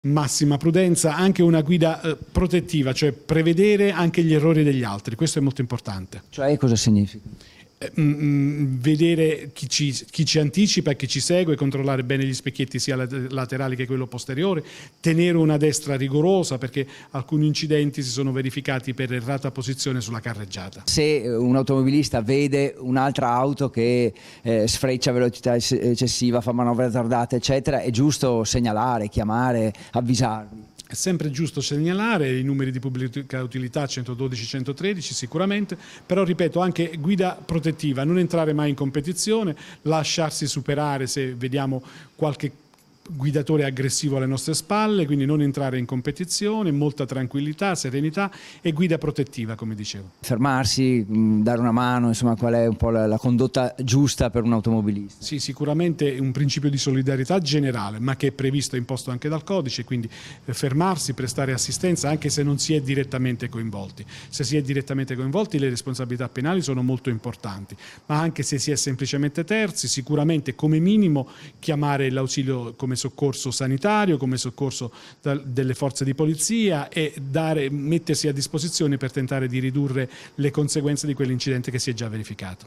Massima prudenza, anche una guida protettiva, cioè prevedere anche gli errori degli altri, questo è molto importante. Cioè cosa significa? Vedere chi ci anticipa e chi ci segue, controllare bene gli specchietti sia laterali che quello posteriore, tenere una destra rigorosa perché alcuni incidenti si sono verificati per errata posizione sulla carreggiata. Se un automobilista vede un'altra auto che sfreccia a velocità eccessiva, fa manovre azzardate eccetera, è giusto segnalare, chiamare, avvisarli? È sempre giusto segnalare i numeri di pubblica utilità 112 113 sicuramente, però ripeto anche guida protettiva, non entrare mai in competizione, lasciarsi superare se vediamo qualche guidatore aggressivo alle nostre spalle, quindi non entrare in competizione, molta tranquillità, serenità e guida protettiva, come dicevo. Fermarsi, dare una mano, insomma, qual è un po' la condotta giusta per un automobilista? Sì, sicuramente un principio di solidarietà generale, ma che è previsto e imposto anche dal codice, quindi fermarsi, prestare assistenza anche se non si è direttamente coinvolti. Se si è direttamente coinvolti le responsabilità penali sono molto importanti, ma anche se si è semplicemente terzi, sicuramente come minimo chiamare l'ausilio come soccorso sanitario, come soccorso delle forze di polizia e mettersi a disposizione per tentare di ridurre le conseguenze di quell'incidente che si è già verificato.